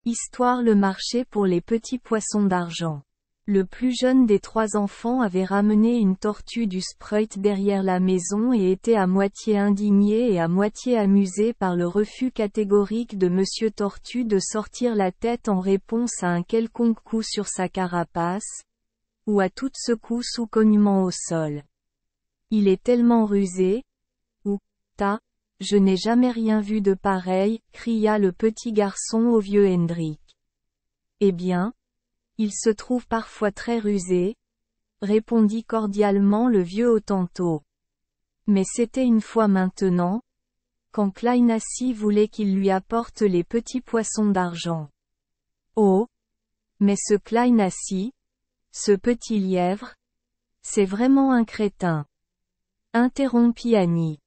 Histoire le marché pour les petits poissons d'argent. Le plus jeune des 3 enfants avait ramené une tortue du Spreut derrière la maison et était à moitié indigné et à moitié amusé par le refus catégorique de Monsieur Tortue de sortir la tête en réponse à un quelconque coup sur sa carapace, ou à toute secousse ou cognement au sol. Il est tellement rusé, ou, je n'ai jamais rien vu de pareil, cria le petit garçon au vieux Hendrik. Eh bien, il se trouve parfois très rusé, répondit cordialement le vieux Hottentot. Mais c'était une fois maintenant, quand Kleinassie voulait qu'il lui apporte les petits poissons d'argent. Oh! Mais ce Kleinassie, ce petit lièvre, c'est vraiment un crétin. Interrompit Annie.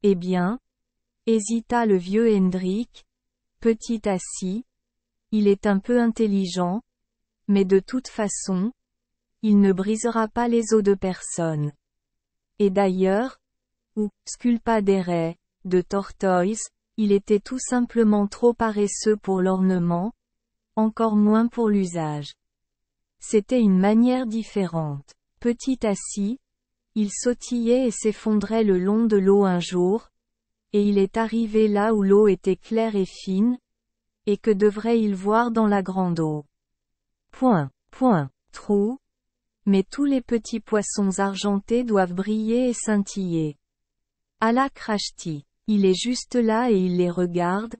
Eh bien, hésita le vieux Hendrik, petit assis, il est un peu intelligent, mais de toute façon, il ne brisera pas les os de personne. Et d'ailleurs, ou, sculpadere, de tortoise, il était tout simplement trop paresseux pour l'ornement, encore moins pour l'usage. C'était une manière différente. Petit assis, il sautillait et s'effondrait le long de l'eau un jour, et il est arrivé là où l'eau était claire et fine, et que devrait-il voir dans la grande eau? Trou. Mais tous les petits poissons argentés doivent briller et scintiller. Allah crachti. Il est juste là et il les regarde.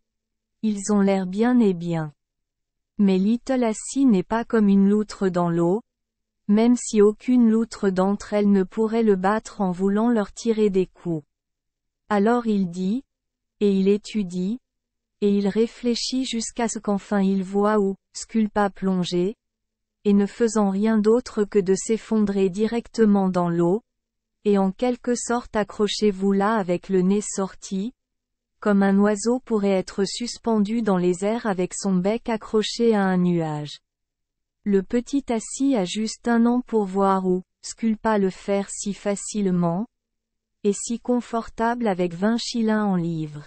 Ils ont l'air bien et bien. Mais Little Assie n'est pas comme une loutre dans l'eau, même si aucune loutre d'entre elles ne pourrait le battre en voulant leur tirer des coups. Alors il dit, et il étudie, et il réfléchit jusqu'à ce qu'enfin il voit où, Sculpa plonger, et ne faisant rien d'autre que de s'effondrer directement dans l'eau, et en quelque sorte accrochez-vous là avec le nez sorti, comme un oiseau pourrait être suspendu dans les airs avec son bec accroché à un nuage. Le petit assis a juste 1 an pour voir où, Sculpa le faire si facilement, et si confortable avec 20 shillings en livres.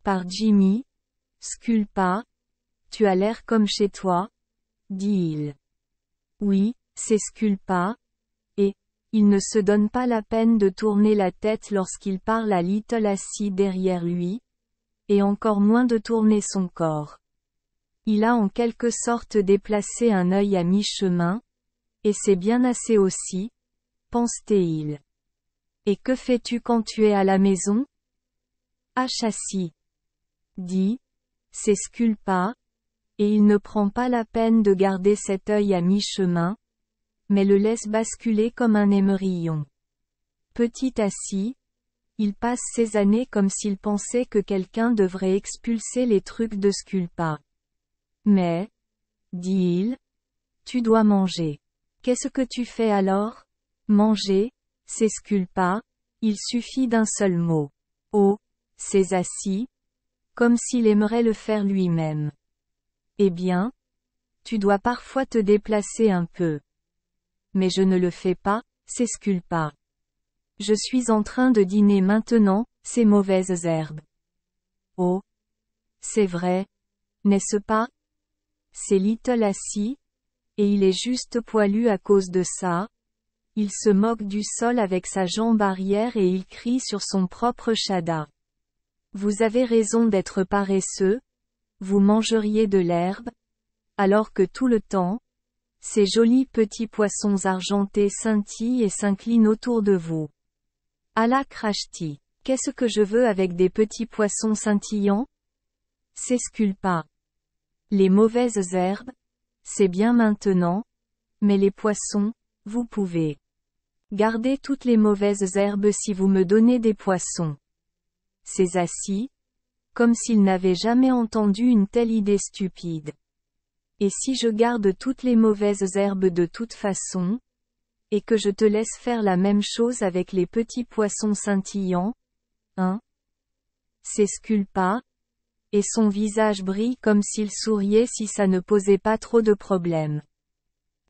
Par Jimmy, Sculpa, tu as l'air comme chez toi, dit-il. Oui, c'est Sculpa, et, il ne se donne pas la peine de tourner la tête lorsqu'il parle à Little Assis derrière lui, et encore moins de tourner son corps. Il a en quelque sorte déplacé un œil à mi-chemin, et c'est bien assez aussi, pense-t-il. Et que fais-tu quand tu es à la maison? Chassis. Dit, c'est Sculpa, et il ne prend pas la peine de garder cet œil à mi-chemin, mais le laisse basculer comme un émerillon. Petit assis, il passe ses années comme s'il pensait que quelqu'un devrait expulser les trucs de Sculpa. Mais, dit-il, tu dois manger. Qu'est-ce que tu fais alors? Manger, c'est Sculpa, il suffit d'un seul mot. Oh, c'est assis, comme s'il aimerait le faire lui-même. Eh bien, tu dois parfois te déplacer un peu. Mais je ne le fais pas, c'est Sculpa. Je suis en train de dîner maintenant, ces mauvaises herbes. Oh, c'est vrai, n'est-ce pas? C'est Little Assis, et il est juste poilu à cause de ça. Il se moque du sol avec sa jambe arrière et il crie sur son propre chada. Vous avez raison d'être paresseux, vous mangeriez de l'herbe, alors que tout le temps, ces jolis petits poissons argentés scintillent et s'inclinent autour de vous. Allah crachti. Qu'est-ce que je veux avec des petits poissons scintillants? C'est Sculpa. Les mauvaises herbes, c'est bien maintenant, mais les poissons, vous pouvez. Gardez toutes les mauvaises herbes si vous me donnez des poissons. C'est assis, comme s'il n'avait jamais entendu une telle idée stupide. Et si je garde toutes les mauvaises herbes de toute façon, et que je te laisse faire la même chose avec les petits poissons scintillants, hein? C'est Sculpa, et son visage brille comme s'il souriait si ça ne posait pas trop de problèmes.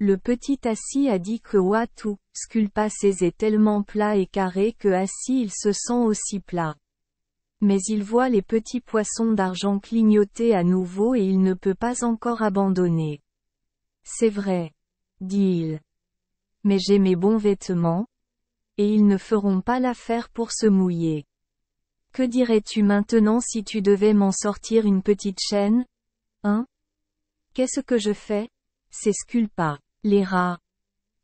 Le petit assis a dit que Watu, Sculpa est tellement plat et carré que assis il se sent aussi plat. Mais il voit les petits poissons d'argent clignoter à nouveau et il ne peut pas encore abandonner. C'est vrai, dit-il. Mais j'ai mes bons vêtements, et ils ne feront pas l'affaire pour se mouiller. Que dirais-tu maintenant si tu devais m'en sortir une petite chaîne, hein? Qu'est-ce que je fais? C'est Sculpa, les rats.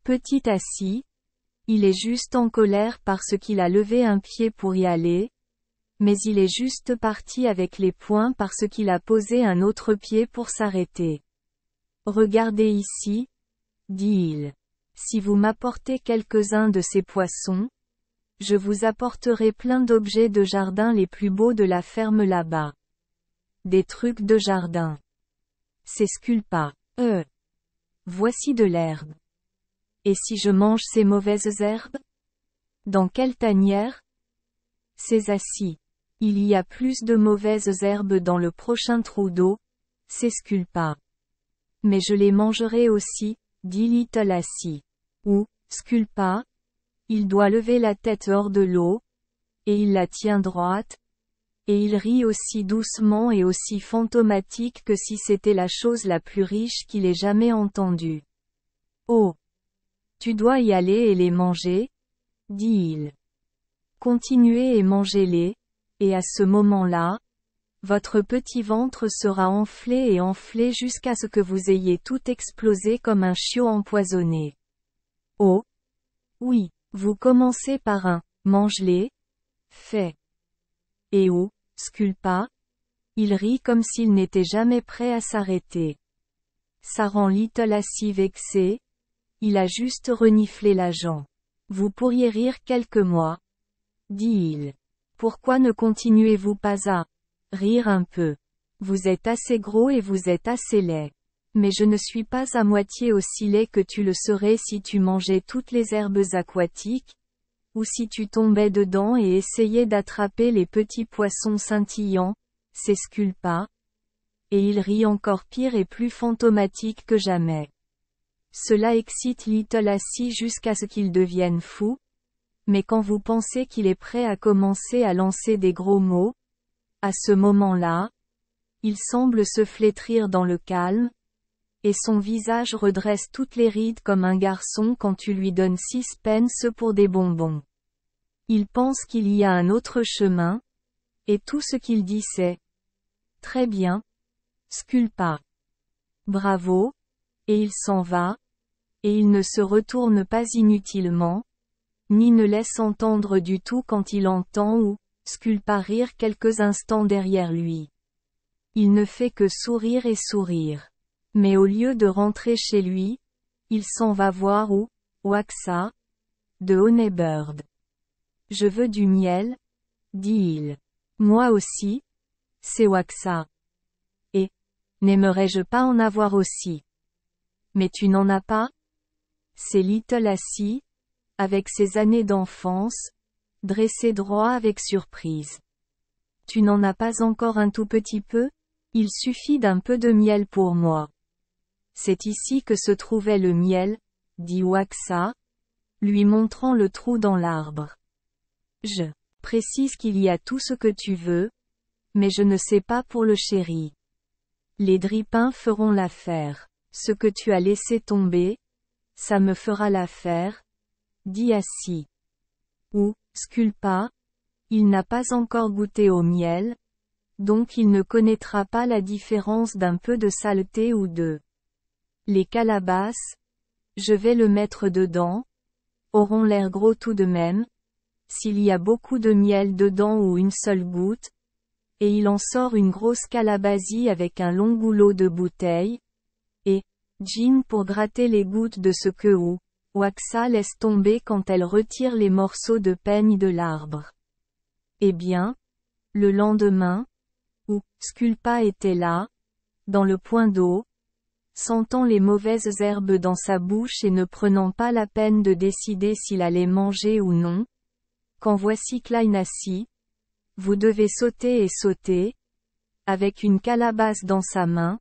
Petit assis, il est juste en colère parce qu'il a levé un pied pour y aller, mais il est juste parti avec les poings parce qu'il a posé un autre pied pour s'arrêter. Regardez ici, dit-il. Si vous m'apportez quelques-uns de ces poissons, je vous apporterai plein d'objets de jardin les plus beaux de la ferme là-bas. Des trucs de jardin. C'est Sculpa. Voici de l'herbe. Et si je mange ces mauvaises herbes? Dans quelle tanière? C'est assis. Il y a plus de mauvaises herbes dans le prochain trou d'eau, c'est Sculpa. Mais je les mangerai aussi, dit Little Assis. Ou, Sculpa? Il doit lever la tête hors de l'eau, et il la tient droite, et il rit aussi doucement et aussi fantomatique que si c'était la chose la plus riche qu'il ait jamais entendue. Oh! Tu dois y aller et les manger, dit-il. Continuez et mangez-les, et à ce moment-là, votre petit ventre sera enflé et enflé jusqu'à ce que vous ayez tout explosé comme un chiot empoisonné. Oh! Oui, vous commencez par un « mange-les » fait. Et où, Sculpa? Il rit comme s'il n'était jamais prêt à s'arrêter. Ça rend Little Assis vexé. Il a juste reniflé l'agent. Vous pourriez rire quelques mois, dit-il. Pourquoi ne continuez-vous pas à rire un peu? Vous êtes assez gros et vous êtes assez laid. Mais je ne suis pas à moitié aussi laid que tu le serais si tu mangeais toutes les herbes aquatiques, ou si tu tombais dedans et essayais d'attraper les petits poissons scintillants, c'est Sculpa. Et il rit encore pire et plus fantomatique que jamais. Cela excite Little Assis jusqu'à ce qu'il devienne fou, mais quand vous pensez qu'il est prêt à commencer à lancer des gros mots, à ce moment-là, il semble se flétrir dans le calme, et son visage redresse toutes les rides comme un garçon quand tu lui donnes 6 pence pour des bonbons. Il pense qu'il y a un autre chemin, et tout ce qu'il dit c'est « Très bien, Sculpa. Bravo », et il s'en va, et il ne se retourne pas inutilement, ni ne laisse entendre du tout quand il entend ou Sculpa rire quelques instants derrière lui. Il ne fait que sourire et sourire. Mais au lieu de rentrer chez lui, il s'en va voir où, Waxa, de Honeybird. Je veux du miel, dit-il. Moi aussi, c'est Waxa. Et, n'aimerais-je pas en avoir aussi? Mais tu n'en as pas? C'est Little Assis, avec ses années d'enfance, dressé droit avec surprise. Tu n'en as pas encore un tout petit peu? Il suffit d'un peu de miel pour moi. C'est ici que se trouvait le miel, dit Waxa, lui montrant le trou dans l'arbre. Je précise qu'il y a tout ce que tu veux, mais je ne sais pas pour le chéri. Les drippins feront l'affaire. Ce que tu as laissé tomber, ça me fera l'affaire, dit Assis. Ou, Sculpa, il n'a pas encore goûté au miel, donc il ne connaîtra pas la différence d'un peu de saleté ou de. Les calebasses, je vais le mettre dedans, auront l'air gros tout de même, s'il y a beaucoup de miel dedans ou une seule goutte, et il en sort une grosse calabasie avec un long goulot de bouteille, et, gin pour gratter les gouttes de ce que ou, Waxa laisse tomber quand elle retire les morceaux de peigne de l'arbre. Eh bien, le lendemain, où Sculpa était là, dans le point d'eau, sentant les mauvaises herbes dans sa bouche et ne prenant pas la peine de décider s'il allait manger ou non, quand voici Klein assis, vous devez sauter et sauter, avec une calebasse dans sa main,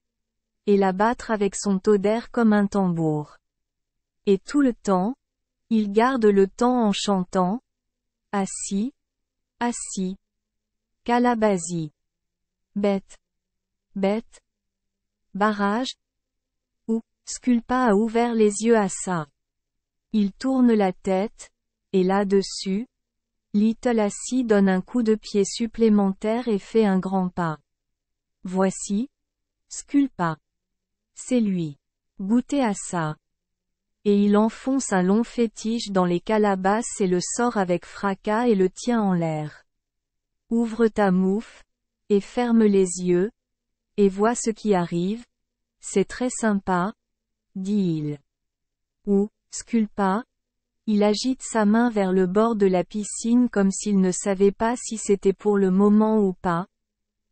et la battre avec son taudaire comme un tambour. Et tout le temps, il garde le temps en chantant, assis, assis, Calabasie. Bête. Bête. Barrage. Ou, Sculpa a ouvert les yeux à ça. Il tourne la tête, et là-dessus, Little Assis donne un coup de pied supplémentaire et fait un grand pas. Voici. Sculpa. C'est lui. Goûtez à ça. Et il enfonce un long fétiche dans les calabasses et le sort avec fracas et le tient en l'air. Ouvre ta mouffe, et ferme les yeux, et vois ce qui arrive. C'est très sympa, dit-il. Ou, Sculpa. Il agite sa main vers le bord de la piscine comme s'il ne savait pas si c'était pour le moment ou pas.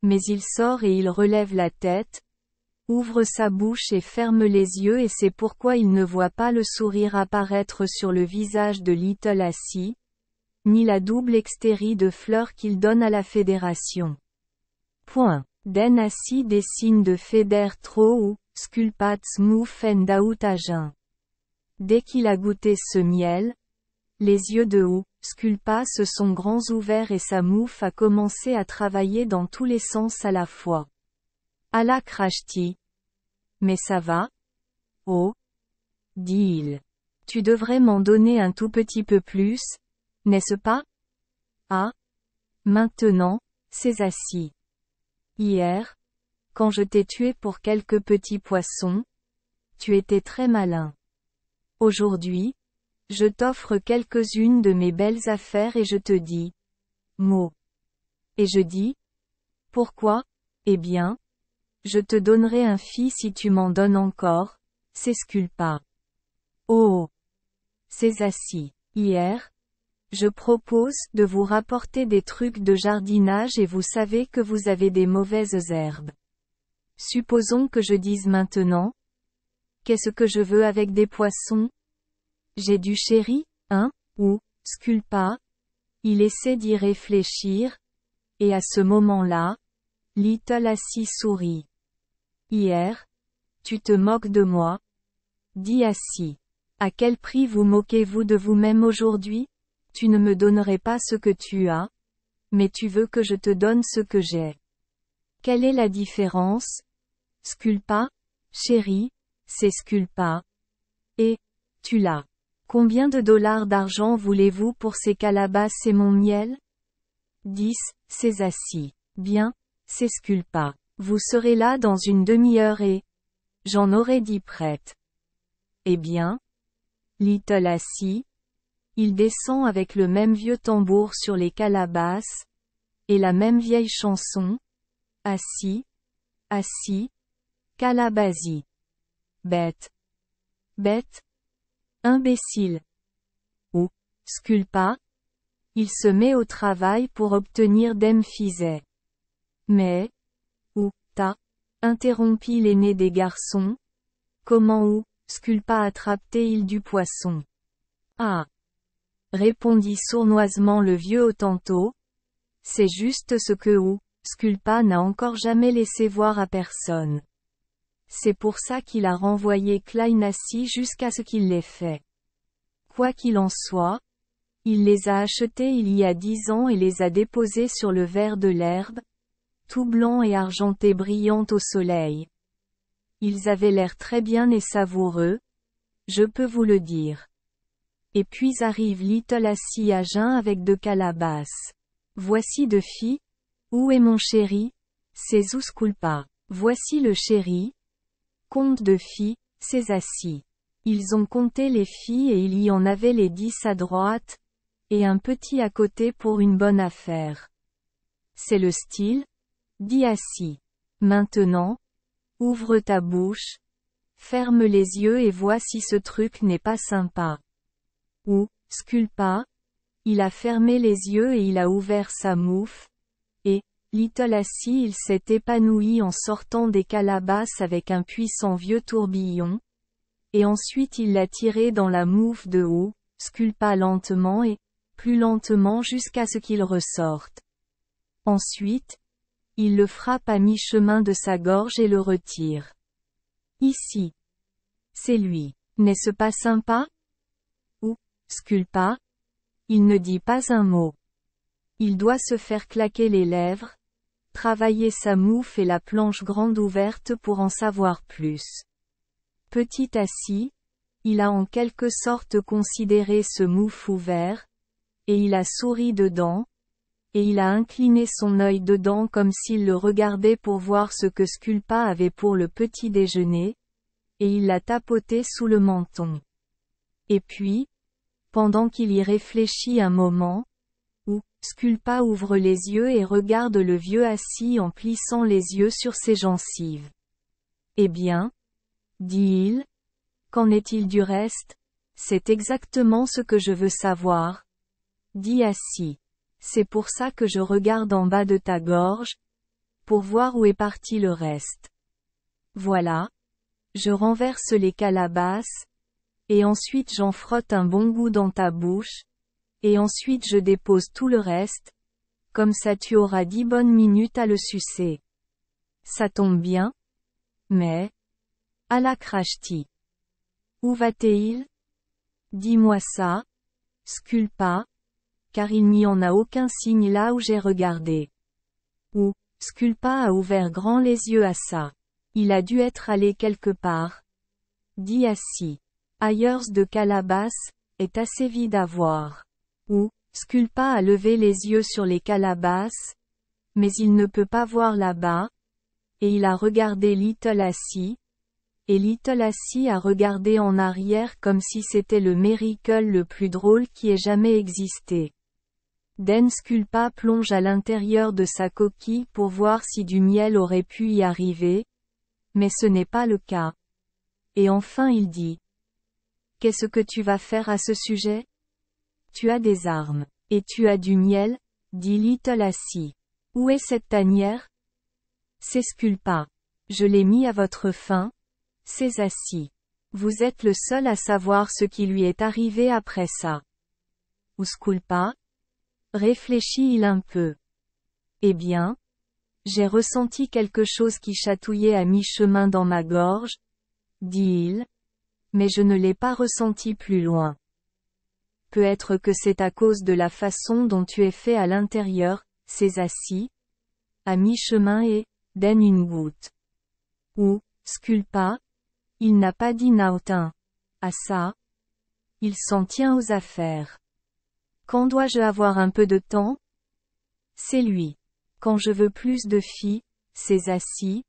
Mais il sort et il relève la tête, ouvre sa bouche et ferme les yeux et c'est pourquoi il ne voit pas le sourire apparaître sur le visage de Little Assis, ni la double extérie de fleurs qu'il donne à la fédération. Point. Den Assis dessine de Feder Tro ou, Sculpats Mouf and Out Agen. Dès qu'il a goûté ce miel, les yeux de Ou, Sculpa se sont grands ouverts et sa mouffe a commencé à travailler dans tous les sens à la fois. Allah Krashti. Mais ça va? Oh? Dit-il. Tu devrais m'en donner un tout petit peu plus, n'est-ce pas? Ah? Maintenant, c'est assis. Hier, quand je t'ai tué pour quelques petits poissons, tu étais très malin. Aujourd'hui, je t'offre quelques-unes de mes belles affaires et je te dis. Mot. Et je dis. Pourquoi? Eh bien. Je te donnerai un fils si tu m'en donnes encore, c'est Sculpa. Oh! C'est assis. Hier. Je propose de vous rapporter des trucs de jardinage et vous savez que vous avez des mauvaises herbes. Supposons que je dise maintenant. Qu'est-ce que je veux avec des poissons? J'ai du chéri, hein? Ou, Sculpa. Il essaie d'y réfléchir. Et à ce moment-là, Little Assis sourit. Hier. Tu te moques de moi? Dit Assis. À quel prix vous moquez-vous de vous-même aujourd'hui? Tu ne me donnerais pas ce que tu as, mais tu veux que je te donne ce que j'ai. Quelle est la différence? Sculpa? Chéri, c'est Sculpa. Et, tu l'as. Combien de dollars d'argent voulez-vous pour ces calabasses et mon miel? 10, c'est assis. Bien, c'est Sculpa. Vous serez là dans une demi-heure et... J'en aurais 10 prêtes. Eh bien? Little Assis. Il descend avec le même vieux tambour sur les calabasses, et la même vieille chanson. Assis. Assis. Calabasie. Bête. Bête. Imbécile. Ou, Sculpa. Il se met au travail pour obtenir d'Emphysae. Mais, ou, interrompit l'aîné des garçons. Comment ou, Sculpa attrape-t-il du poisson? Ah! Répondit sournoisement le vieux Hottentot. C'est juste ce que ou, Sculpa n'a encore jamais laissé voir à personne. C'est pour ça qu'il a renvoyé Klein Assis jusqu'à ce qu'il l'ait fait. Quoi qu'il en soit, il les a achetés il y a 10 ans et les a déposés sur le vert de l'herbe, tout blanc et argenté brillant au soleil. Ils avaient l'air très bien et savoureux, je peux vous le dire. Et puis arrive Little Assis à jeun avec 2 calabasses. Voici 2 filles. Où est mon chéri? C'est Sculpa. Voici le chéri. Compte de filles, c'est assis. Ils ont compté les filles et il y en avait les 10 à droite, et un petit à côté pour une bonne affaire. C'est le style? Dit Assis. Maintenant, ouvre ta bouche, ferme les yeux et vois si ce truc n'est pas sympa. Ou, Sculpa. Il a fermé les yeux et il a ouvert sa mouffe, et, Little Assis il s'est épanoui en sortant des calabasses avec un puissant vieux tourbillon, et ensuite il l'a tiré dans la mouffe de Ou, Sculpa lentement et, plus lentement jusqu'à ce qu'il ressorte. Ensuite, il le frappe à mi-chemin de sa gorge et le retire. Ici. C'est lui. N'est-ce pas sympa? Ou, Sculpa. Il ne dit pas un mot. Il doit se faire claquer les lèvres, travailler sa mouffe et la planche grande ouverte pour en savoir plus. Petit assis, il a en quelque sorte considéré ce mouffe ouvert, et il a souri dedans, et il a incliné son œil dedans comme s'il le regardait pour voir ce que Sculpa avait pour le petit déjeuner, et il l'a tapoté sous le menton. Et puis, pendant qu'il y réfléchit un moment, Sculpa ouvre les yeux et regarde le vieux assis en plissant les yeux sur ses gencives. Eh bien, dit-il, qu'en est-il du reste? C'est exactement ce que je veux savoir, dit assis. C'est pour ça que je regarde en bas de ta gorge, pour voir où est parti le reste. Voilà. Je renverse les calebasses, et ensuite j'en frotte un bon goût dans ta bouche, et ensuite je dépose tout le reste, comme ça tu auras 10 bonnes minutes à le sucer. Ça tombe bien? Mais, Allah Krashti. Où va-t-il? Dis-moi ça, Sculpa, car il n'y en a aucun signe là où j'ai regardé. Sculpa a ouvert grand les yeux à ça. Il a dû être allé quelque part. Dit assis. Ailleurs de calebasse, est assez vide à voir. Sculpa a levé les yeux sur les calebasses, mais il ne peut pas voir là-bas, et il a regardé Little Assis, et Little Assis a regardé en arrière comme si c'était le miracle le plus drôle qui ait jamais existé. Den Sculpa plonge à l'intérieur de sa coquille pour voir si du miel aurait pu y arriver, mais ce n'est pas le cas. Et enfin il dit. Qu'est-ce que tu vas faire à ce sujet? Tu as des armes. Et tu as du miel, dit Little Assis. Où est cette tanière? C'est Sculpa. Je l'ai mis à votre faim, c'est assis. Vous êtes le seul à savoir ce qui lui est arrivé après ça. Sculpa? Réfléchit-il un peu. Eh bien, j'ai ressenti quelque chose qui chatouillait à mi-chemin dans ma gorge, dit-il, mais je ne l'ai pas ressenti plus loin. Peut-être que c'est à cause de la façon dont tu es fait à l'intérieur, c'est assis, à mi-chemin et, donne une goutte. Sculpa? Il n'a pas dit Nautin. À ça? Il s'en tient aux affaires. Quand dois-je avoir un peu de temps? C'est lui. Quand je veux plus de filles, c'est assis,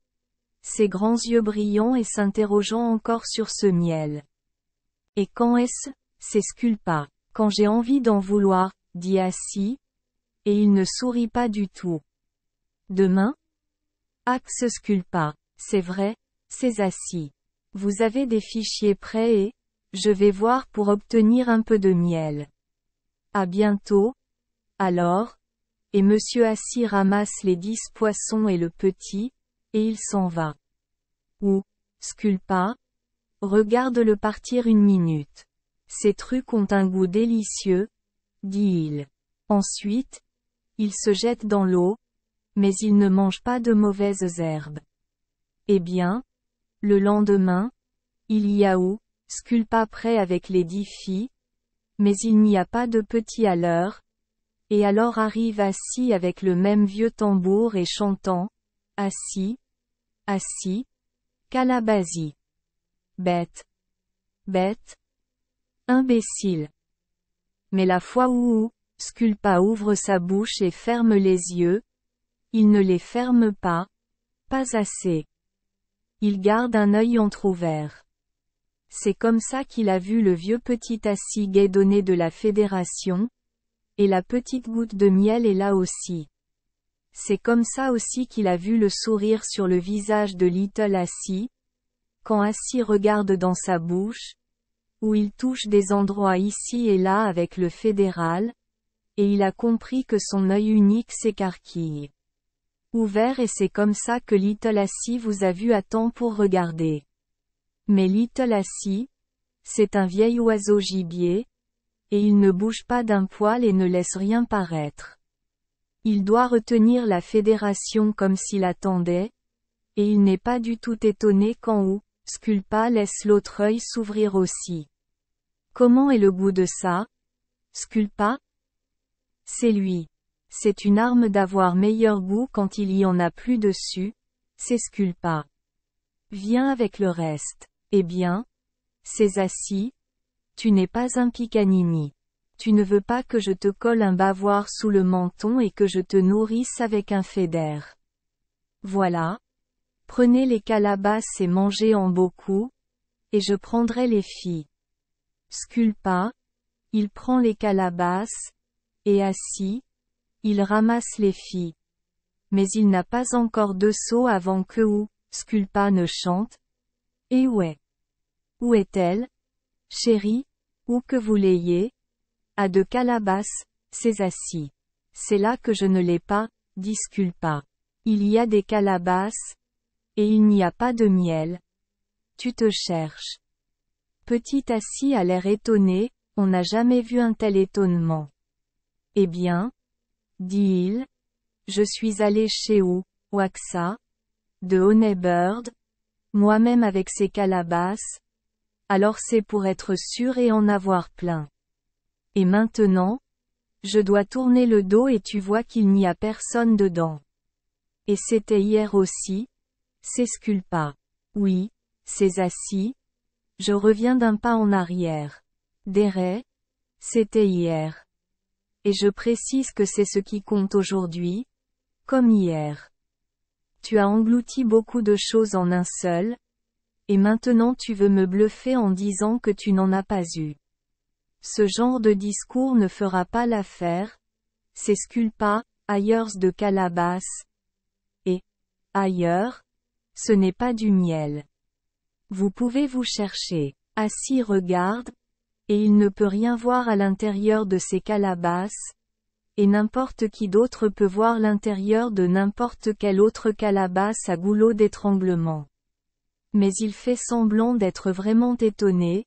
ses grands yeux brillants et s'interrogeant encore sur ce miel. Et quand est-ce? C'est Sculpa. Quand j'ai envie d'en vouloir, dit assis, et il ne sourit pas du tout. Demain? Axe Sculpa. C'est vrai, c'est assis. Vous avez des fichiers prêts et, je vais voir pour obtenir un peu de miel. À bientôt. Alors, et monsieur assis ramasse les 10 poissons et le petit, et il s'en va. Sculpa? Regarde-le partir une minute. Ces trucs ont un goût délicieux, dit-il. Ensuite, il se jette dans l'eau, mais il ne mange pas de mauvaises herbes. Eh bien, le lendemain, il y a Sculpa prêt avec les 10 filles, mais il n'y a pas de petit à l'heure, et alors arrive assis avec le même vieux tambour et chantant, assis, assis, Calabasie. Bête. Bête. Imbécile. Mais la fois où Sculpa ouvre sa bouche et ferme les yeux, il ne les ferme pas assez. Il garde un œil entrouvert. C'est comme ça qu'il a vu le vieux petit assis guédonné de la Fédération, et la petite goutte de miel est là aussi. C'est comme ça aussi qu'il a vu le sourire sur le visage de Little Assis, quand Assis regarde dans sa bouche, où il touche des endroits ici et là avec le fédéral, et il a compris que son œil unique s'écarquille. Ouvert et c'est comme ça que Little Assis vous a vu à temps pour regarder. Mais Little Assis, c'est un vieil oiseau gibier, et il ne bouge pas d'un poil et ne laisse rien paraître. Il doit retenir la fédération comme s'il attendait, et il n'est pas du tout étonné quand Sculpa laisse l'autre œil s'ouvrir aussi. Comment est le goût de ça? Sculpa? C'est lui. C'est une arme d'avoir meilleur goût quand il y en a plus dessus, c'est Sculpa. Viens avec le reste. Eh bien, c'est assis. Tu n'es pas un Picanini. Tu ne veux pas que je te colle un bavoir sous le menton et que je te nourrisse avec un Feder. Voilà. Prenez les calabasses et mangez en beaucoup, et je prendrai les filles. Sculpa, il prend les calabasses, et assis, il ramasse les filles. Mais il n'a pas encore 2 sauts avant que Sculpa ne chante. Et où est? Où est-elle? Chérie, où que vous l'ayez? À 2 calabasses, c'est assis. C'est là que je ne l'ai pas, dit Sculpa. Il y a des calabasses, et il n'y a pas de miel. Tu te cherches. Petit assis a l'air étonné, on n'a jamais vu un tel étonnement. Eh bien, dit-il, je suis allé chez Waxa, de Honeybird, moi-même avec ses calabasses, alors c'est pour être sûr et en avoir plein. Et maintenant, je dois tourner le dos et tu vois qu'il n'y a personne dedans. Et c'était hier aussi, c'est Sculpa. Oui, c'est assis. Je reviens d'un pas en arrière. Dere, c'était hier. Et je précise que c'est ce qui compte aujourd'hui, comme hier. Tu as englouti beaucoup de choses en un seul, et maintenant tu veux me bluffer en disant que tu n'en as pas eu. Ce genre de discours ne fera pas l'affaire, c'est Sculpa, ailleurs de calebasse. Et, ailleurs, ce n'est pas du miel. Vous pouvez vous chercher. Assis regarde, et il ne peut rien voir à l'intérieur de ces calabasses, et n'importe qui d'autre peut voir l'intérieur de n'importe quelle autre calebasse à goulot d'étranglement. Mais il fait semblant d'être vraiment étonné,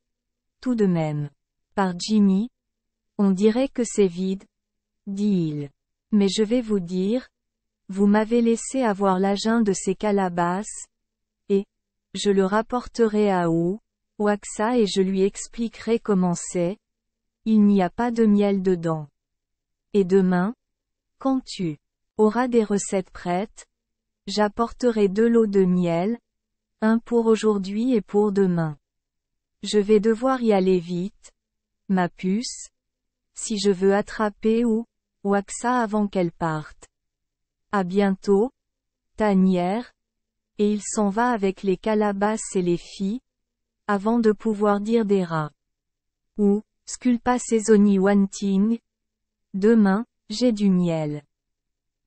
tout de même. Par Jimmy, on dirait que c'est vide, dit-il. Mais je vais vous dire, vous m'avez laissé avoir l'agin de ces calabasses, et, je le rapporterai à Waxa et je lui expliquerai comment c'est, il n'y a pas de miel dedans. Et demain, quand tu auras des recettes prêtes, j'apporterai 2 lots de miel, un pour aujourd'hui et pour demain. Je vais devoir y aller vite, ma puce, si je veux attraper Waxa avant qu'elle parte. À bientôt, tanière, et il s'en va avec les calabasses et les filles, avant de pouvoir dire des rats. Sculpa saisoni wanting. Demain, j'ai du miel.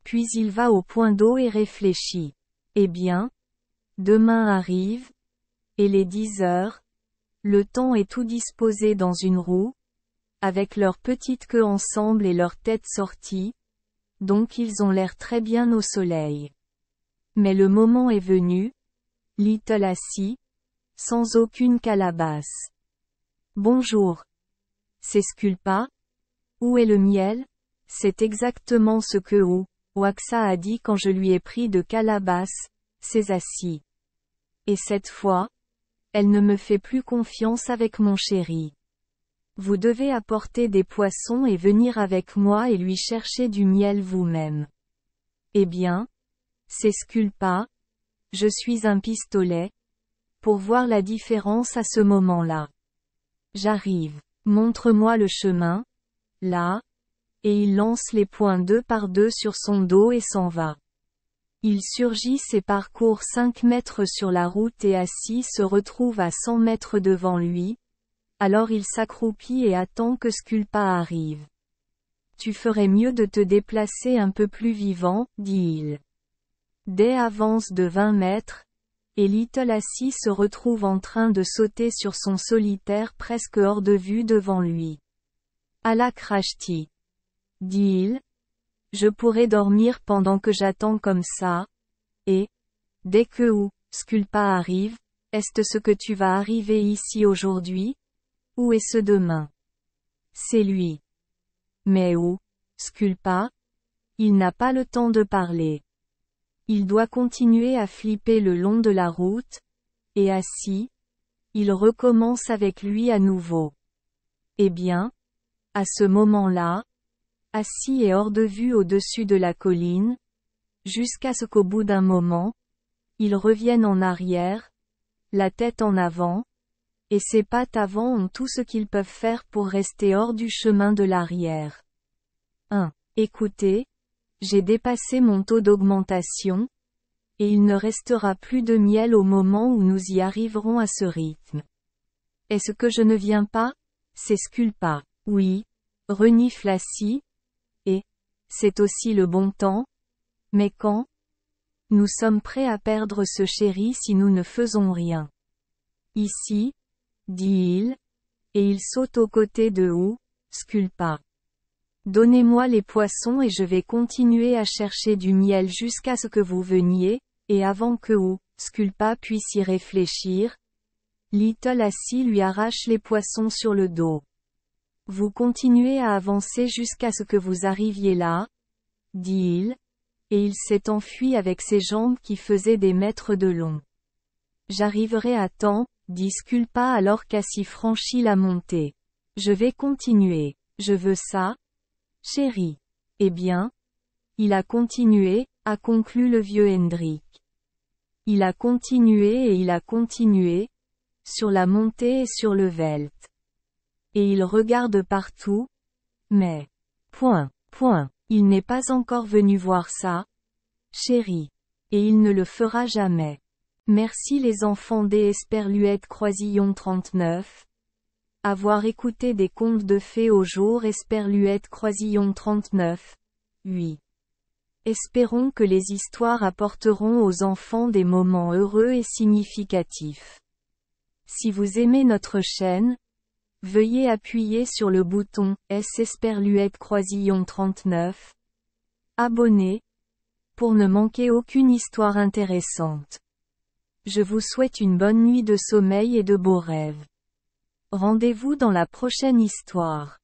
Puis il va au point d'eau et réfléchit. Eh bien, demain arrive, et les 10 heures, le temps est tout disposé dans une roue, avec leurs petites queues ensemble et leurs têtes sorties, donc ils ont l'air très bien au soleil. Mais le moment est venu, Little assis, sans aucune calebasse. Bonjour. C'est Sculpa? Où est le miel? C'est exactement ce que Waxa a dit quand je lui ai pris de calebasse, c'est assis. Et cette fois, elle ne me fait plus confiance avec mon chéri. Vous devez apporter des poissons et venir avec moi et lui chercher du miel vous-même. Eh bien, c'est Sculpa, je suis un pistolet, pour voir la différence à ce moment-là. J'arrive. Montre-moi le chemin, là, et il lance les poings 2 par 2 sur son dos et s'en va. Il surgit et parcourt 5 mètres sur la route et assis se retrouve à 100 mètres devant lui, alors il s'accroupit et attend que Sculpa arrive. Tu ferais mieux de te déplacer un peu plus vivant, dit-il. Day avance de 20 mètres, et Little assis se retrouve en train de sauter sur son solitaire presque hors de vue devant lui. À la Krashti, dit-il. Je pourrais dormir pendant que j'attends comme ça, et, dès que Sculpa arrive, est-ce ce que tu vas arriver ici aujourd'hui? Ou est-ce demain? C'est lui. Mais Sculpa? Il n'a pas le temps de parler. Il doit continuer à flipper le long de la route, et assis, il recommence avec lui à nouveau. Eh bien, à ce moment-là, assis et hors de vue au-dessus de la colline, jusqu'à ce qu'au bout d'un moment, il revienne en arrière, la tête en avant, et ses pattes avant ont tout ce qu'ils peuvent faire pour rester hors du chemin de l'arrière. 1. Écoutez, j'ai dépassé mon taux d'augmentation, et il ne restera plus de miel au moment où nous y arriverons à ce rythme. Est-ce que je ne viens pas? C'est Sculpa. Oui, renifle Lassie. Et, c'est aussi le bon temps? Mais quand? Nous sommes prêts à perdre ce chéri si nous ne faisons rien. Ici, dit-il, et il saute aux côtés de Sculpa. Donnez-moi les poissons et je vais continuer à chercher du miel jusqu'à ce que vous veniez, et avant que Sculpa puisse y réfléchir, Little Lassie lui arrache les poissons sur le dos. Vous continuez à avancer jusqu'à ce que vous arriviez là, dit-il, et il s'est enfui avec ses jambes qui faisaient des mètres de long. J'arriverai à temps, dit Sculpa alors qu'Assie franchit la montée. Je vais continuer. Je veux ça, chérie. Eh bien? Il a continué, a conclu le vieux Hendrik. Il a continué et il a continué, sur la montée et sur le veldt. Et il regarde partout, mais, il n'est pas encore venu voir ça, chérie. Et il ne le fera jamais. Merci les enfants des Esperluette Croisillon 39. Avoir écouté des contes de fées au jour Esperluette Croisillon 39. 8. Espérons que les histoires apporteront aux enfants des moments heureux et significatifs. Si vous aimez notre chaîne, veuillez appuyer sur le bouton S Esperluette Croisillon 39. Abonner, pour ne manquer aucune histoire intéressante. Je vous souhaite une bonne nuit de sommeil et de beaux rêves. Rendez-vous dans la prochaine histoire.